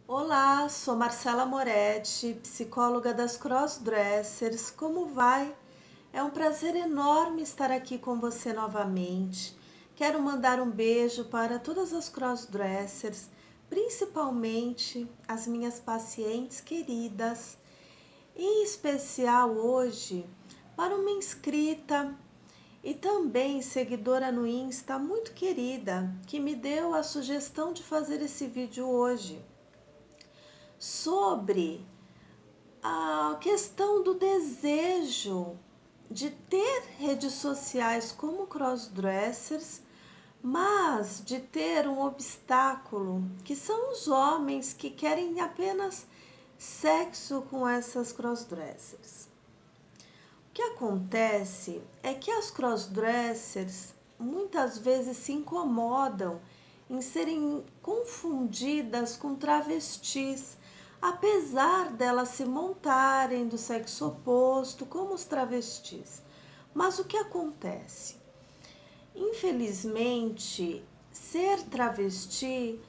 Olá, sou Marcela Moretti, psicóloga das Crossdressers. Como vai? É um prazer enorme estar aqui com você novamente. Quero mandar um beijo para todas as Crossdressers, principalmente as minhas pacientes queridas. Em especial hoje para uma inscrita e também seguidora no Insta muito querida que me deu a sugestão de fazer esse vídeo hoje sobre a questão do desejo de ter redes sociais como crossdressers, mas de ter um obstáculo, que são os homens que querem apenas sexo com essas crossdressers. O que acontece é que as crossdressers muitas vezes se incomodam em serem confundidas com travestis, apesar delas se montarem do sexo oposto como os travestis. Mas o que acontece? Infelizmente, ser travesti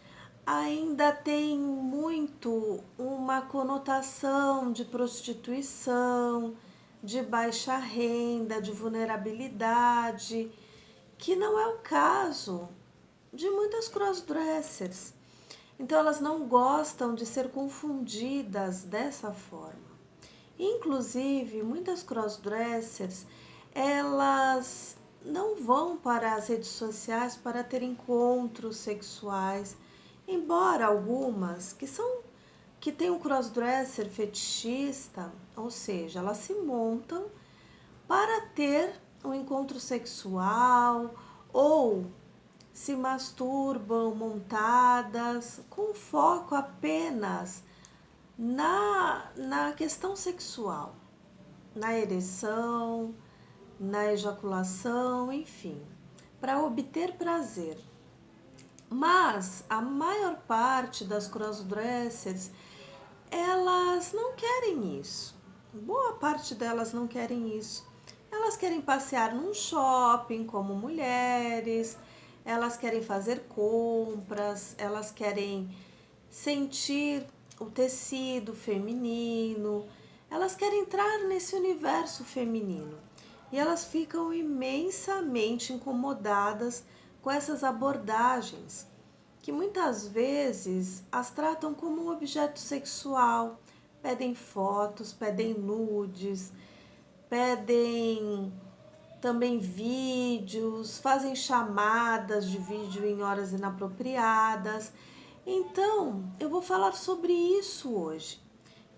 ainda tem muito uma conotação de prostituição, de baixa renda, de vulnerabilidade, que não é o caso de muitas crossdressers. Então elas não gostam de ser confundidas dessa forma. Inclusive, muitas crossdressers, elas não vão para as redes sociais para ter encontros sexuais, embora algumas que têm um crossdresser fetichista, ou seja, elas se montam para ter um encontro sexual ou se masturbam montadas com foco apenas na questão sexual, na ereção, na ejaculação, enfim, para obter prazer. Mas a maior parte das crossdressers, elas não querem isso. Boa parte delas não querem isso. Elas querem passear num shopping como mulheres, elas querem fazer compras, elas querem sentir o tecido feminino, elas querem entrar nesse universo feminino. E elas ficam imensamente incomodadas com essas abordagens, que muitas vezes as tratam como um objeto sexual, pedem fotos, pedem nudes, pedem também vídeos, fazem chamadas de vídeo em horas inapropriadas. Então, eu vou falar sobre isso hoje.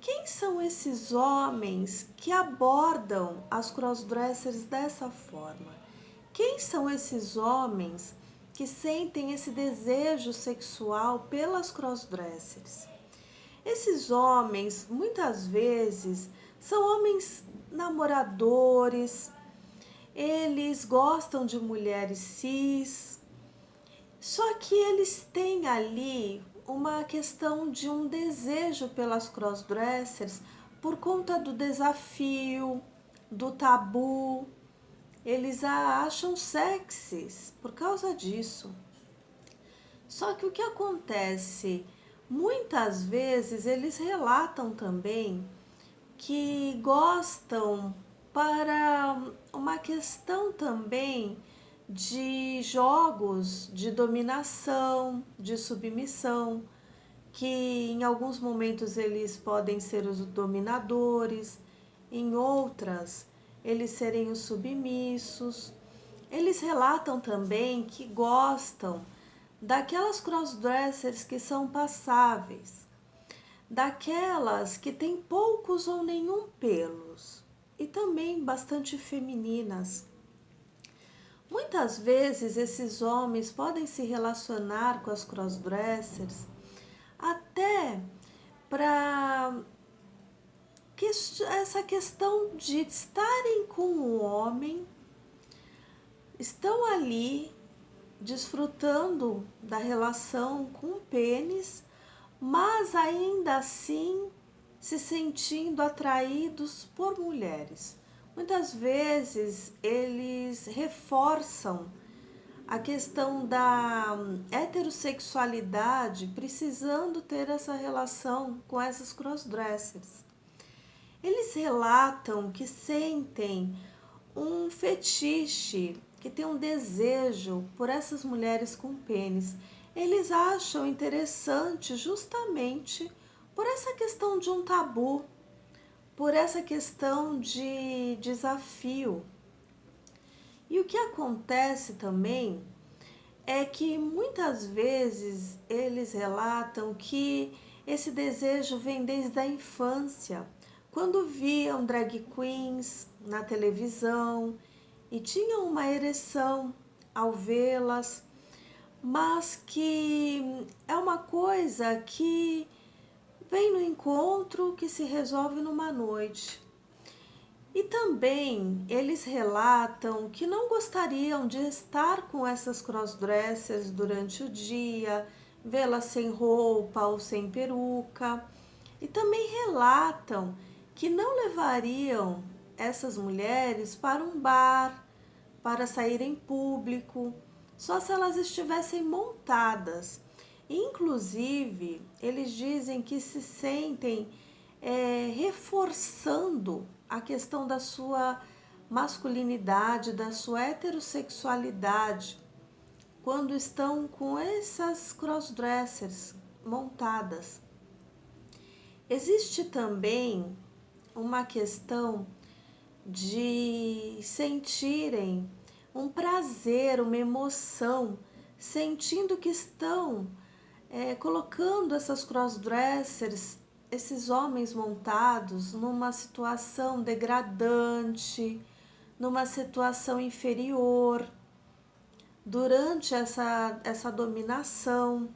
Quem são esses homens que abordam as crossdressers dessa forma? Quem são esses homens que sentem esse desejo sexual pelas crossdressers? Esses homens, muitas vezes, são homens namoradores, eles gostam de mulheres cis, só que eles têm ali uma questão de um desejo pelas crossdressers por conta do desafio, do tabu. Eles a acham sexys por causa disso. Só que o que acontece? Muitas vezes eles relatam também que gostam para uma questão também de jogos de dominação, de submissão, que em alguns momentos eles podem ser os dominadores, em outras eles serem os submissos. Eles relatam também que gostam daquelas crossdressers que são passáveis, daquelas que têm poucos ou nenhum pelos e também bastante femininas. Muitas vezes esses homens podem se relacionar com as crossdressers até para essa questão de estarem com um homem, estão ali desfrutando da relação com o pênis, mas ainda assim se sentindo atraídos por mulheres. Muitas vezes eles reforçam a questão da heterossexualidade precisando ter essa relação com essas crossdressers. Eles relatam que sentem um fetiche, que tem um desejo por essas mulheres com pênis. Eles acham interessante justamente por essa questão de um tabu, por essa questão de desafio. E o que acontece também é que muitas vezes eles relatam que esse desejo vem desde a infância, quando viam drag queens na televisão e tinham uma ereção ao vê-las, mas que é uma coisa que vem no encontro, que se resolve numa noite. E também eles relatam que não gostariam de estar com essas crossdressers durante o dia, vê-las sem roupa ou sem peruca. E também relatam que não levariam essas mulheres para um bar, para sair em público, só se elas estivessem montadas. Inclusive, eles dizem que se sentem reforçando a questão da sua masculinidade, da sua heterossexualidade, quando estão com essas crossdressers montadas. Existe também uma questão de sentirem um prazer, uma emoção, sentindo que estão colocando essas crossdressers, esses homens montados, numa situação degradante, numa situação inferior, durante essa dominação.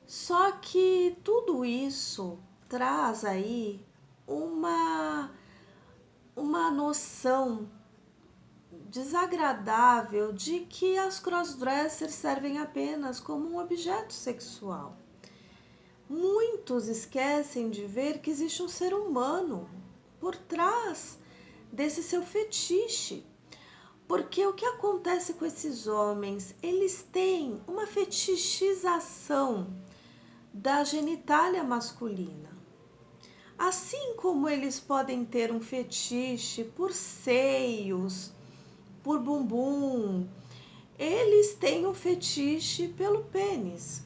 Só que tudo isso traz aí uma noção desagradável de que as crossdressers servem apenas como um objeto sexual. Muitos esquecem de ver que existe um ser humano por trás desse seu fetiche. Porque o que acontece com esses homens? Eles têm uma fetichização da genitália masculina. Assim como eles podem ter um fetiche por seios, por bumbum, eles têm um fetiche pelo pênis.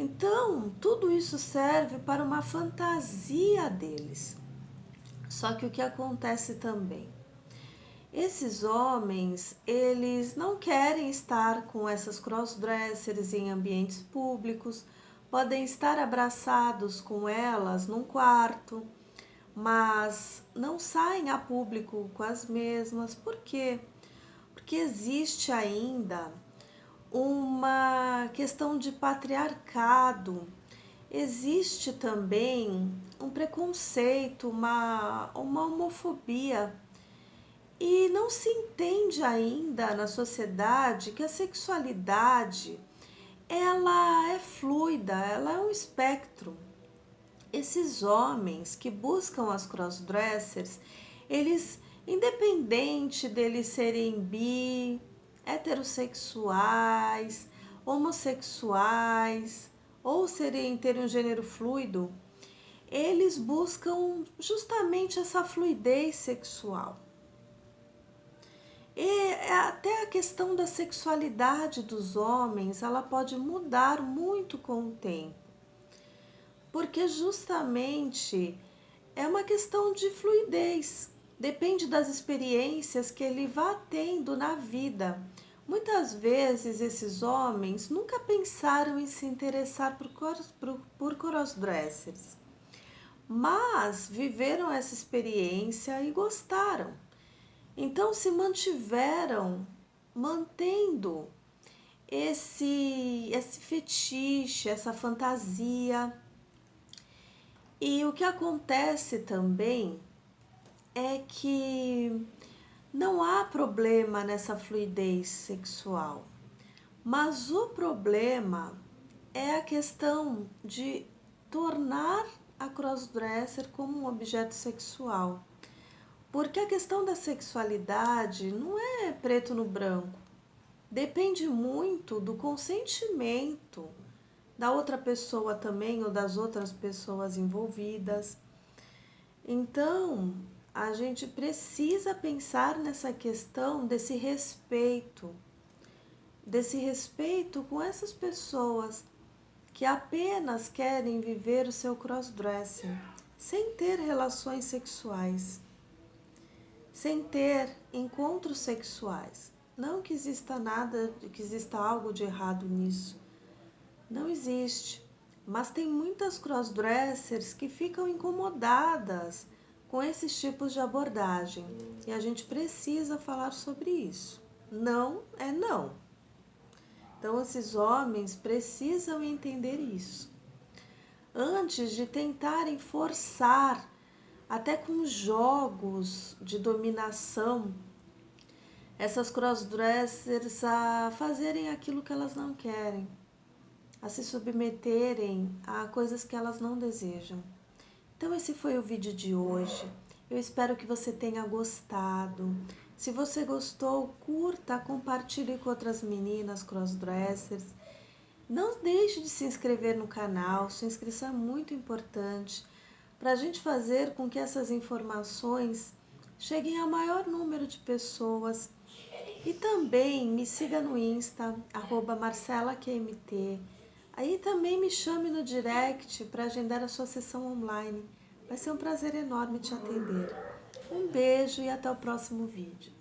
Então, tudo isso serve para uma fantasia deles. Só que o que acontece também? Esses homens, eles não querem estar com essas crossdressers em ambientes públicos, podem estar abraçados com elas num quarto, mas não saem a público com as mesmas. Por quê? Porque existe ainda uma questão de patriarcado, existe também um preconceito, uma homofobia, e não se entende ainda na sociedade que a sexualidade ela é fluida, ela é um espectro. Esses homens que buscam as crossdressers, eles, independente deles serem bi, heterossexuais, homossexuais ou terem um gênero fluido, eles buscam justamente essa fluidez sexual. E até a questão da sexualidade dos homens, ela pode mudar muito com o tempo, porque justamente é uma questão de fluidez, depende das experiências que ele vá tendo na vida. Muitas vezes esses homens nunca pensaram em se interessar por crossdressers, mas viveram essa experiência e gostaram. Então se mantiveram mantendo esse fetiche, essa fantasia. E o que acontece também é que não há problema nessa fluidez sexual, mas o problema é a questão de tornar a crossdresser como um objeto sexual. Porque a questão da sexualidade não é preto no branco. depende muito do consentimento da outra pessoa também ou das outras pessoas envolvidas. Então, a gente precisa pensar nessa questão desse respeito com essas pessoas que apenas querem viver o seu crossdressing, sem ter relações sexuais, sem ter encontros sexuais. Não que exista nada, que exista algo de errado nisso. Não existe. Mas tem muitas crossdressers que ficam incomodadas com esses tipos de abordagem. E a gente precisa falar sobre isso. Não é não. Então, esses homens precisam entender isso. Antes de tentarem forçar, até com jogos de dominação, essas crossdressers a fazerem aquilo que elas não querem, a se submeterem a coisas que elas não desejam. Então esse foi o vídeo de hoje. Eu espero que você tenha gostado. Se você gostou, curta, compartilhe com outras meninas crossdressers. Não deixe de se inscrever no canal, sua inscrição é muito importante para a gente fazer com que essas informações cheguem ao maior número de pessoas. E também me siga no Insta, @marcelaqmt. Aí também me chame no direct para agendar a sua sessão online. Vai ser um prazer enorme te atender. Um beijo e até o próximo vídeo.